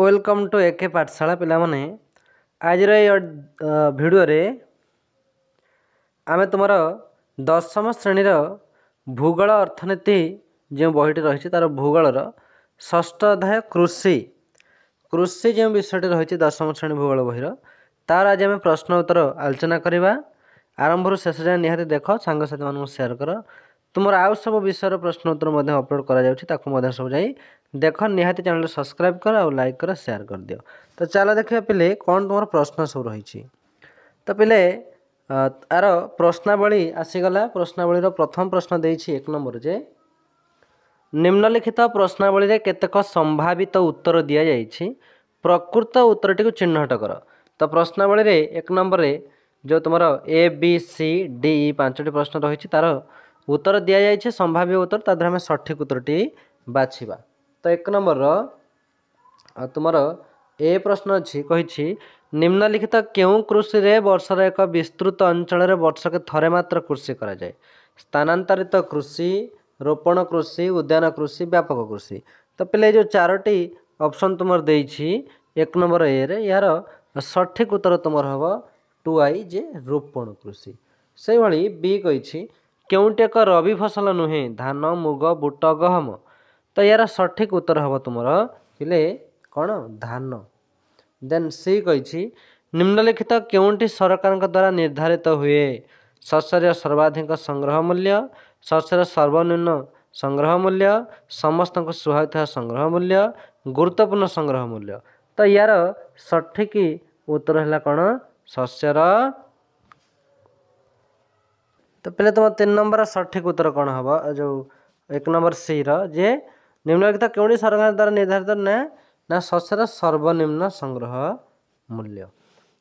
Welcome to एके पाठशाला पिला माने आज भिडियो रे आमे तुमर दशम श्रेणी भूगोल अर्थनीति जो बहीटी रही तार भूगोलर षष्ठ अध्याय कृषि कृषि जो विषय रही दशम श्रेणी भूगोल बहीर तार आज आम प्रश्न उत्तर आलोचना करवा आरंभ शेष जाए निहाती देख सांगसाथी मान सेयार कर तुमर आउ सब विषय प्रश्न उत्तर अपलोड कर सब जाई देख निहाती चैनल सब्सक्राइब कर और लाइक कर शेयर कर दियो। तो चलो देखिए पिले कौन तुम प्रश्न सब रही। तो पिले आर प्रश्नावली आसीगला प्रश्नावलीर प्रथम प्रश्न देछि एक नंबर जे निम्नलिखित प्रश्नावली रे केतेक संभावित उत्तर दिया जाइछि प्रकृत उत्तरटी को चिन्हट कर। तो प्रश्नावली रे एक नंबर रे जो तुमर ए बी सी डी पांचटी प्रश्न रही तार उत्तर दिया जाइछि संभाव्य उत्तर तादर आम सठिक उत्तरटी बाछिबा। तो एक नंबर तुमर ए प्रश्न अच्छी कही निम्नलिखित क्यों कृषि रे वर्षर एक विस्तृत अंचल वर्षक थरे मात्र कृषि करा जाए स्थानांतरित कृषि रोपण कृषि उद्यान कृषि व्यापक कृषि। तो पिले जो चारोटी ऑप्शन तुमर देछि एक नंबर ए रे यार सठिक उत्तर तुमर हम 2I जे रोपण कृषि। से भली बी कही केउटी एक रवि फसल नुहे धान मुग बुट गहम। तो यार सठिक उत्तर हम तुमर पिले कौन धान। देन सी कही निम्नलिखित केउटी सरकार द्वारा निर्धारित हुए शस्यर सर्वाधिक संग्रह मूल्य शस्यर सर्वनिम्न संग्रह मूल्य समस्त सुहायता संग्रह मूल्य गुरुत्वपूर्ण संग्रह मूल्य। तो यार सठिक उत्तर है कौन शस्यर। तो पहले तुम 3 नंबर सठिक उत्तर कौन हम जो एक नंबर सी जे निम्नलिखित केउटी सरकार द्वारा निर्धारित ना शस्यर सर्वनिम्न संग्रह मूल्य।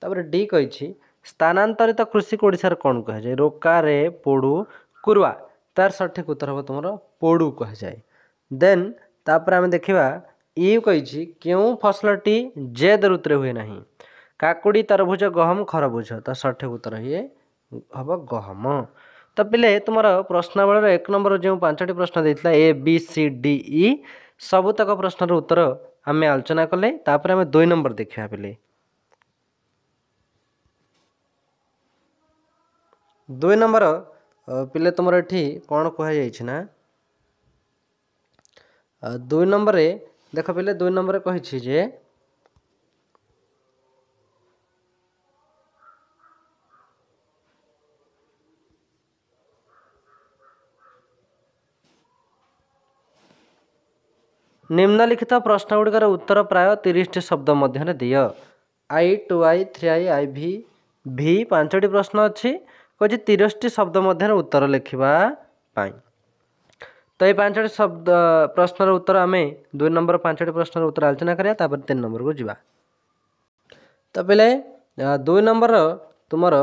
तापर डी कही स्थानांतरित कृषि को ओडिशार कौन कह जाए रोकारे पोड़ू कुरुआ तार सठिक उत्तर हम तुम पोड़ू कह जाए। देन तापर आम देखा ई कही क्यों फसलटी जेद ऋतु हुए ना काकुड़ी तरभुज गहम खरबुज तार सठिक उत्तर ये हम गहम। तो पिले तुम प्रश्नावली एक नंबर जो 5टी प्रश्न देता A B C D E सबुतक प्रश्नर उत्तर आम आलोचना कले तापर आम 2 नंबर देखा पिले 2 नंबर पिले तुम ये कौन कह ना 2 नंबर देख पिले 2 नंबर कही जे निम्नलिखित प्रश्न गुड़िकर उत्तर प्राय 30टी शब्द मध्य दिय I 2I 3I I V V 5टी प्रश्न अच्छी कही 30टी शब्द मध्य उत्तर लिखा पाई। तो ये 5टी शब्द प्रश्नर उत्तर आम 2 नंबर 5टी प्रश्नर उत्तर आलोचना करिया 3 नंबर को जीवा। तो पहले 2 नंबर तुमर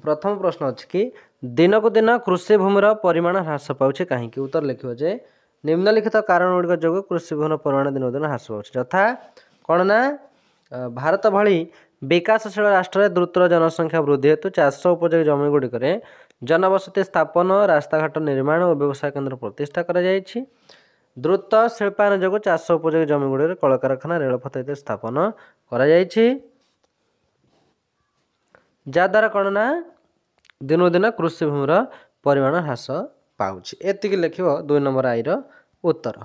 प्रथम प्रश्न अच्छी कि दिनक दिन कृषि भूमिर परिमाण ह्रास पाउछि कहीं उत्तर लिखियो जे निम्नलिखित कारण गुड़िक जो कृषि भूमि परिमाण दिन दिन ह्रास पाउछि यथा कौन ना भारत भली विकासशील राष्ट्र में द्रुत जनसंख्या वृद्धि हेतु चाष उपयोगी जमी गुड़िक जनबसति स्थापन रास्ताघाट निर्माण और व्यवसाय केन्द्र प्रतिष्ठा करा जायछि। द्रुत शिल्पायन जो चाष उपयोगी जमी गुड़ी कलकारखाना रेलपथ इत्यादि स्थापन करा जायछि जद्वारा कौन ना दिनू दिन कृषि भूमिर परिमाण ह्रास पाउछि। एतिक लिख 2 नंबर आई उत्तर।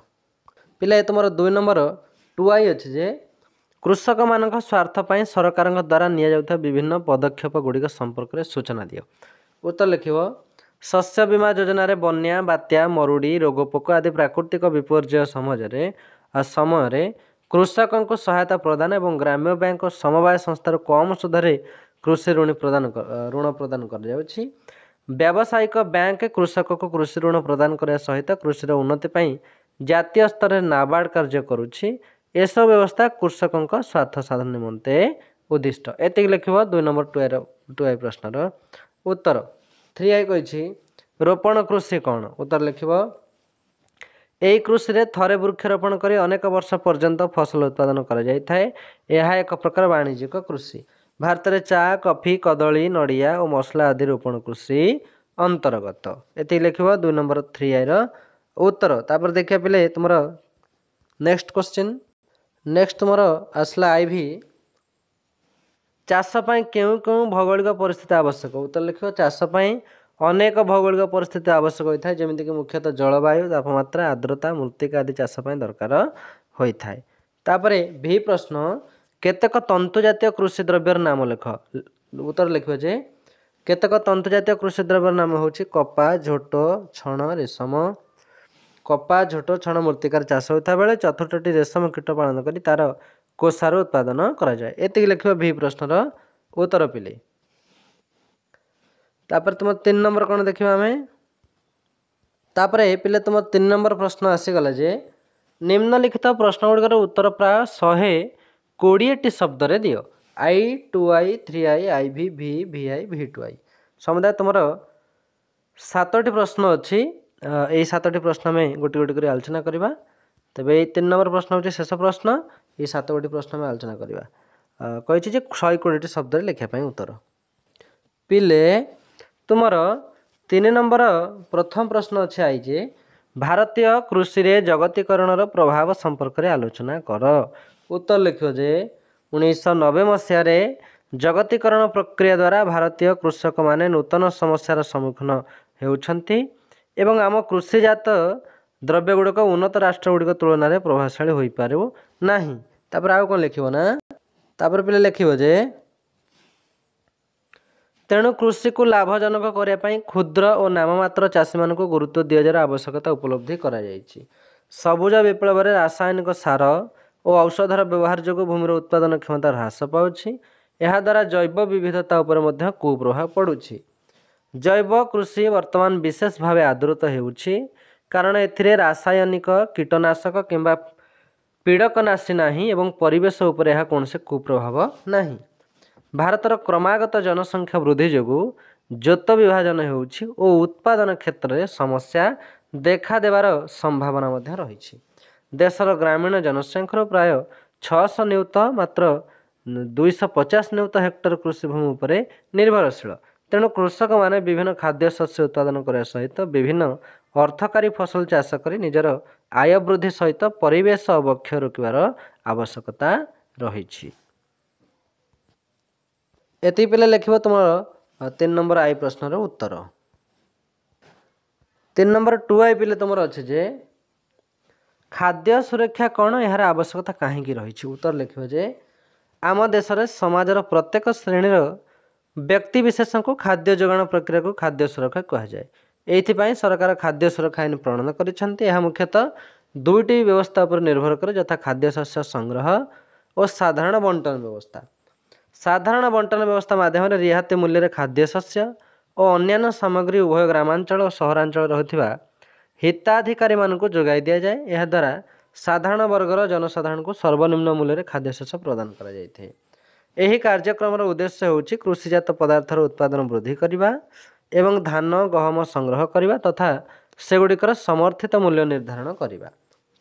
पिला तुम 2 नंबर 2I अच्छे जे कृषक मान स्वार्थ पर सरकार द्वारा निया विभिन्न पदक्षेप गुड़िक संपर्क में सूचना दियो। उत्तर लिख शस्य बीमा योजना रे बन्या बात्या मरुड़ी रोगपोक आदि प्राकृतिक विपर्यय समय कृषकों को सहायता प्रदान और ग्राम्य बैंक और समवाय संस्थार कम सुधरे कृषि ऋण प्रदान कर जाउछि। व्यावसायिक बैंक कृषक को कृषि ऋण प्रदान करने सहित कृषि उन्नति पर जातीय स्तर में नाबार्ड कार्य करुछि। एसब व्यवस्था कृषकों स्वार्थ साधन निमंते उद्दिष्ट। एतिक लिख 2 नंबर 2I प्रश्नर उत्तर। 3I कही रोपण कृषि कौन उत्तर लिख यही कृषि रे थरे वृक्षरोपण कर अनेक वर्ष पर्यंत फसल उत्पादन कर एक प्रकार वाणिज्यिक कृषि। भारत में चा कॉफी कदली नड़िया और मसला आदि रोपण कृषि अंतर्गत। ये लिख 2 नंबर 3I उत्तर। तापर देखिए पिले तुम नेक्स्ट क्वेश्चन नेक्स्ट तुम आसला आईभी चाष केउं केउं भौगोलिक परिस्थिति आवश्यक उत्तर लिख चाष अनेक भौगोलिक परिस्थिति आवश्यक होता है जमीक मुख्यतः जलवायु तापमात्रा आर्द्रता मृत्तिका आदि चाष दरकार होता है। तापर भी प्रश्न केतेक तंतु जातीय कृषि द्रव्यर नाम लेख उत्तर लिख केतेक तंतु जातीय कृषि द्रव्यर नाम हूँ कपा झोट छण रेशम कपा झोट छण मृत्तिकार चाष होता बेले चतुर्थटी रेशम कीट पालन कर तार कोषार उत्पादन कराए एति लिख भी प्रश्नर उत्तर पिले। तापर तुम 3 नंबर कौन देखा आम तापर पिले तुम 3 नंबर प्रश्न आसीगला जे निम्नलिखित प्रश्न गुड़िकर उत्तर प्राय 120 शब्द रे दियो I2I 3I IV V VI V2I समुदाय तुम 7टी प्रश्न अच्छी यही 7टी प्रश्न में गोटी गोटी कर आलोचना करवा तेज ये 3 नंबर प्रश्न हूँ शेष प्रश्न ये 7 गोटी प्रश्न में आलोचना करवा कही 120 शब्द लिखापी उत्तर पिले तुमर 3 नंबर प्रथम प्रश्न अच्छे आई जे भारतीय कृषि रे जगतीकरण प्रभाव संपर्क में आलोचना कर उत्तर लिख जे 1990 मसीह जगतीकरण प्रक्रिया द्वारा भारतीय कृषक माने नूतन समस्यार सम्मुखीन होउछंती एवं आम कृषिजात द्रव्य गुड़िक उन्नत राष्ट्र गुड़िक तुलन में प्रभावशाली हो पार ना तापर आउ कौन लिख ना तापर पे लिख जे तेणु कृषि को लाभजनक करने क्षुद्र और नाममात्र चाषी मान गुरुत्व दिजार आवश्यकता उपलब्धि करा जायछि। सबुज विप्लव में रासायनिक सार और औषधर व्यवहार जो भूमिर उत्पादन क्षमता ह्रास पाउछि यह द्वारा जैव विविधता उपर मध्य कुप्रभाव पड़ुछि। जैव कृषि वर्तमान विशेष भाव आदृत होउछि कारण एथिरे रासायनिक कीटनाशक किंबा पीड़कनाशी नाही एवं परिवेश उपर यह कौन से कुप्रभाव नाही। भारतर क्रमागत जनसंख्या वृद्धि जोगु जोत विभाजन होउछि और उत्पादन क्षेत्र में समस्या देखा देवार संभावना मध्य रही। देशर ग्रामीण जनसंख्या प्राय 600 नियुत मात्र 250 नियुत हेक्टर कृषि भूमि उपर निर्भरशील तेणु कृषक माने विभिन्न खाद्य शस्य उत्पादन करने सहित विभिन्न अर्थकारी फसल चाष कर निजर आय वृद्धि सहित परिवेश अवक्षय रोकबार आवश्यकता रही। एति पे लिख तुम 3 नंबर आई प्रश्न उत्तर 3 नंबर 2I पे तुम अच्छे जे खाद्य सुरक्षा कौन यार आवश्यकता कहीं रही उत्तर लिख जे आम देश समाजर प्रत्येक श्रेणी व्यक्ति विशेष को खाद्य जोगाण प्रक्रिया को खाद्य सुरक्षा कहुए ये सरकार खाद्य सुरक्षा आईन प्रणयन कर मुख्यतः 2टी व्यवस्था पर निर्भर करे यथा खाद्य शस्य संग्रह और साधारण बंटन व्यवस्था। साधारण बंटन व्यवस्था माध्यम रिहाती मूल्य खाद्य शस्य और अन्यान्य सामग्री उभय ग्रामांचल और सहरांचल रहुथिबा हिताधिकारी मानक जोगाई दि जाए यह द्वारा साधारण वर्गर जनसाधारण को सर्वनिम्न मूल्य खाद्य शस्य प्रदान करा जायथे। एही कार्यक्रम उद्देश्य होउछि कृषिजात पदार्थर उत्पादन वृद्धि करने एवं धान गहम संग्रह करने तथा सेगुड़िकर समर्थित मूल्य निर्धारण करने।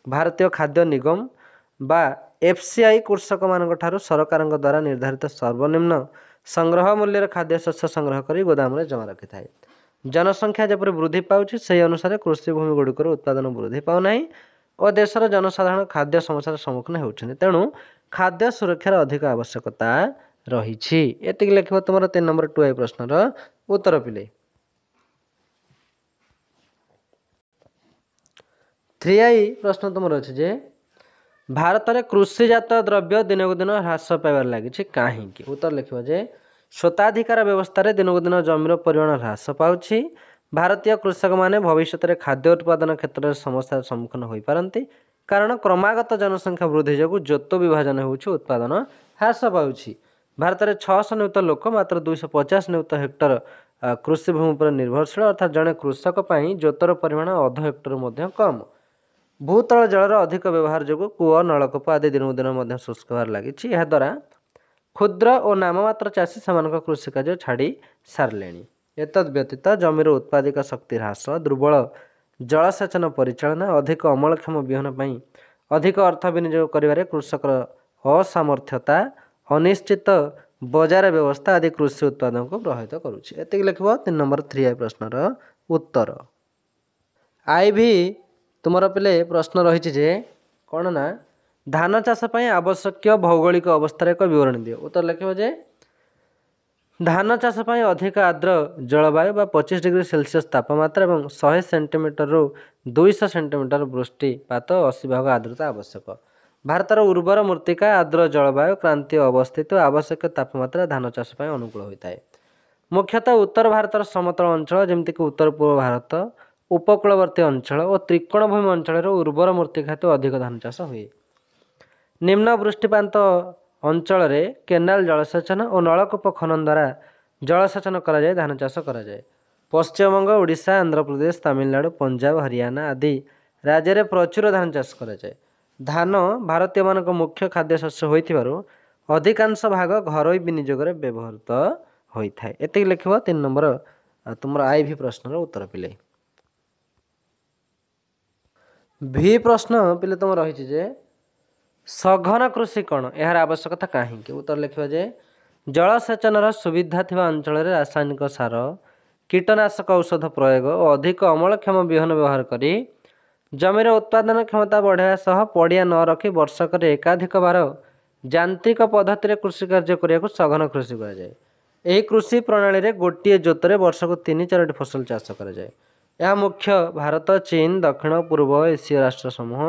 भारतीय खाद्य निगम बा FCI कृषक मान सरकार द्वारा निर्धारित सर्वनिम्न संग्रह मूल्य खाद्य शस्य संग्रह कर गोदाम जमा रखि थाए। जनसंख्या जपरि वृद्धि पाउछि से अनुसार कृषि भूमि गुड़िकर उत्पादन वृद्धि पाउना और देशर जनसाधारण खाद्य समस्यार सम्मुखीन होउछन्ति तेणु खाद्य सुरक्षार अधिक आवश्यकता रही। एतिक लिख तुम 3 नंबर 2I प्रश्नर उत्तर पिले। 3I प्रश्न तुम अच्छे जे भारत में कृषिजात द्रव्य दिनक दिन ह्रास पाइबार लगी कहीं उत्तर लिख जे स्वताधिकार व्यवस्था दिन को दिन जमीर परिमाण ह्रास पाउछि। भारतीय कृषक माने भविष्य में खाद्य उत्पादन क्षेत्र में समस्यार सम्मुखीन हो पारती कारण क्रमागत जनसंख्या वृद्धि जो जोत विभाजन होउछि उत्पादन ह्रास पाउछि। भारत में 600 नियुत लोक मात्र 250 नियुत हेक्टर कृषि भूमि पर निर्भरशील अर्थात जड़े कृषक जोतर परिमाण अध हेक्टर कम। भूतल जलर अधिक व्यवहार जो कूଅ नलकूप आदि दिन दिन शुष्क होबार लगी द्वारा क्षुद्र और नाममात्र चाषी से कृषि कार्य छाड़ी सारे। एतद व्यतीत जमीर उत्पादिक शक्ति ह्रास दुर्बल जलसेचन परिचालना अधिक अमलक्षम विहन पर अधिक अर्थ विनियोग कर कृषक असामर्थ्यता अनिश्चित बजार व्यवस्था आदि कृषि उत्पादन को प्रभावित करुच्ची। एतिक लिख 3 नंबर 3I प्रश्नर उत्तर। आई भी तुमर पिले प्रश्न रही कौन ना धान चाष ପାଇଁ ଆବଶ୍ୟକୀୟ ଭୌଗୋଳିକ ଅବସ୍ଥାର ଏକ ବିବରଣୀ ଦିଅ। ଉତ୍ତର ଲେଖିବ ଯେ धान चाष ପାଇଁ ଅଧିକ ଆର୍ଦ୍ର ଜଳବାୟୁ ବା 25 डिग्री सेल्सियस तापमात्रा ଏବଂ 100 सेंटीमीटर 200 सेंटीमीटर ବୃଷ୍ଟିପାତ 80% आर्द्रता आवश्यक। भारतर उर्वर मृत्तिका आर्द्र जलवायु क्रांतीय अवस्थित आवश्यक तापमात्रा धान चाष ପାଇଁ ଅନୁକୂଳ ହୋଇଥାଏ। मुख्यतः उत्तर भारतर समतल अंचल जमितिक उत्तर पूर्व भारत उपकूलवर्ती अंचल और त्रिकोणभूमि अंचल उर्वर मृत्तिका हेतु अधिक धान चाष हुए। निम्न वृष्टिपात अंचल केनाल जलसेचन और नलकूप खनन द्वारा जलसेचन कराए धान चाष कराए। पश्चिमबंग ओडिशा आंध्र प्रदेश तमिलनाडु पंजाब हरियाणा आदि राज्य में प्रचुर धान चाष कराए। धान भारतीय मान मुख्य खाद्य शस्य होइथिबारु अधिकांश भाग घरोई विनियोग व्यवहृत होता है। एति लिख 3 नंबर तुम IV प्रश्न उत्तर पिले। भी प्रश्न पिले तुम रही सघन कृषि कौन यार आवश्यकता कहीं उत्तर लिखा जे जलसेचन सुविधा थिबा अंचल रासायनिक सार कीटनाशक औषध प्रयोग और अधिक अमलक्षम विहन व्यवहार करी जमीर उत्पादन क्षमता बढ़ावा सह पड़िया न रखी वर्षक एकाधिक बार यांत्रिक पद्धति कृषि कार्य करने को सघन कृषि कहुए। यह कृषि प्रणाली रे गोटे जोतरे वर्षक 3-4 फसल चाष कराए। यह मुख्य भारत चीन दक्षिण पूर्व एसीय राष्ट्र समूह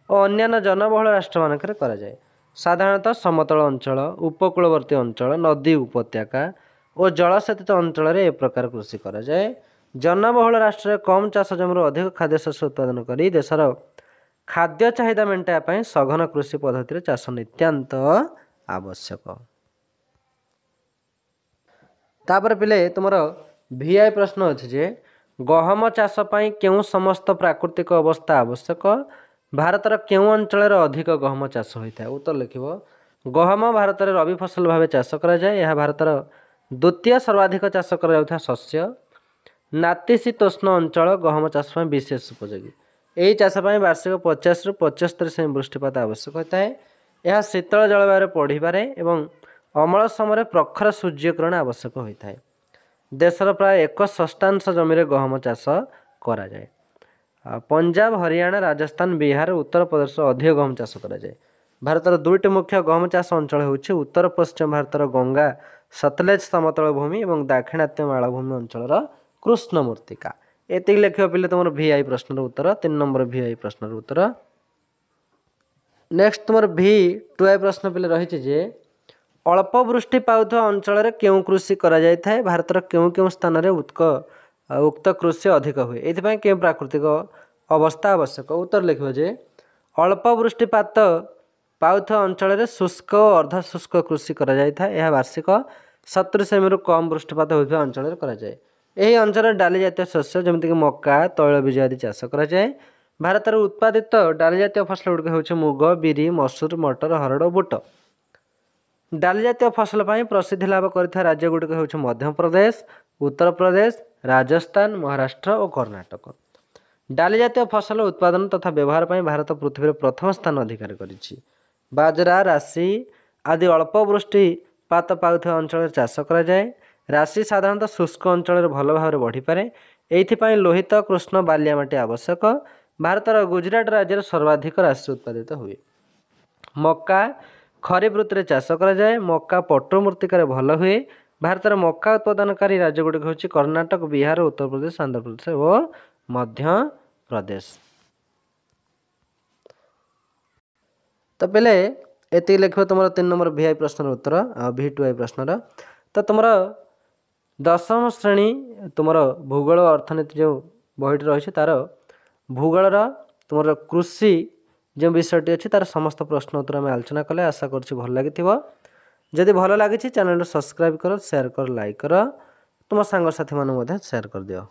और अन्य जनबहुल राष्ट्र मानक कराए। साधारणतः समतल अंचल उपकूलवर्ती अंचल नदी उपत्यका और जलसेचित अंचल ए प्रकार कृषि कराए। जनबहुल राष्ट्र कम चाष जमी अधिक खाद्य शस्य उत्पादन कर देशर खाद्य चाहिदा मेटाइबा सघन कृषि पद्धति चाष नित्यांत आवश्यक। तापर पिले तुमर VI प्रश्न अच्छे जे गहम चाष पई केउं समस्त प्राकृतिक अवस्था आवश्यक भारतर केउं अंचल अधिक गहम चाष होता है। उत्तर लिखिब गहम भारत में रबी फसल भाव चाष कराए। यह भारतर द्वितीय सर्वाधिक चाष करा शस्य। नातिशीतोष्ण अंचल गहम चाष विशेष उपयोगी। यही चाष वार्षिक 50-75 सेमी वृष्टिपात आवश्यक होता है। यह शीतल जलवायु पढ़ी पारे और अमल समय प्रखर सूर्यकिरण आवश्यक होता है। देशर प्राय 1/6 जमी गहम चाष कराए। पंजाब हरियाणा राजस्थान बिहार उत्तर प्रदेश अधिक गहम चाष कराए। भारतर 2टी मुख्य गहम चाष अंचल होउछि उत्तर पश्चिम भारतर गंगा सतलेज समतल भूमि और दाक्षिणात्य मालभूमि अंचल कृष्ण मृत्तिका। एति लिखियो पिले तुम VI प्रश्न उत्तर 3 नंबर VI प्रश्न उत्तर। नेक्स्ट तुम V2I प्रश्न पिले रही जे अल्प वृष्टि पाउथुवा अंचल केउं कृषि करा जाय थाए भारतर केउं केउं स्थान रे उक्त कृषि अधिक हुए एथिपाई केउं प्राकृतिक अवस्था आवश्यक। उत्तर लिखिबो जे अल्प वृष्टिपात पाउथुवा अंचल शुष्क और अर्धशुष्क कृषि करा जाय थाए। यह वार्षिक 70 सेमी कम वृष्टिपात होइथुवा अंचल करा जाय। एही अंचल डाली जातीय शस्य जमितिक मक्का तैलबीज आदि चाष करा जाय। भारतर उत्पादित डाली जातीय फसल गुड़िक होउछि मुग बिरी मसूर मटर हरड़ बुट। डाली जातीय फसल पर प्रसिद्धि लाभ कर राज्य गुड़िक होउछि मध्य प्रदेश उत्तर प्रदेश राजस्थान महाराष्ट्र और कर्णाटक। डाली जातीय फसल उत्पादन तथा व्यवहार पर भारत पृथ्वी प्रथम स्थान अधिकार करिछि। बाजरा राशि आदि अल्प वृष्टिपात पाउथुवा अंचल चाष करा जाय। राशि साधारणतः शुष्क अंचल भल भाव बढ़ी पारे। एथिपाई लोहित कृष्ण बालिया माटी आवश्यक। भारतर गुजरात राज्य सर्वाधिक राशि उत्पादित हुए। मक्का खरीफ ऋतु चाष कराए। मक्का पटु मृत्तिकार भल हुए। भारतर मक्का उत्पादनकारी राज्य गुड़िक होउछि कर्णाटक बिहार उत्तर प्रदेश आंध्र प्रदेश और मध्य प्रदेश। तो पहले एति लिखो तुम 3 नंबर VI प्रश्न उत्तर V2I प्रश्न तो तुम 10म श्रेणी तुम भूगोल अर्थनीति जो बहीटी रही तार भूगोलर तुम कृषि जो विषयटी अच्छी तार समस्त प्रश्न उत्तर आम आलोचना कले। आशा करुँच भल लगी जदि भल लगी चैनल सब्सक्राइब कर शेयर कर लाइक कर तुम सांग साथी मान शेयर कर दियो।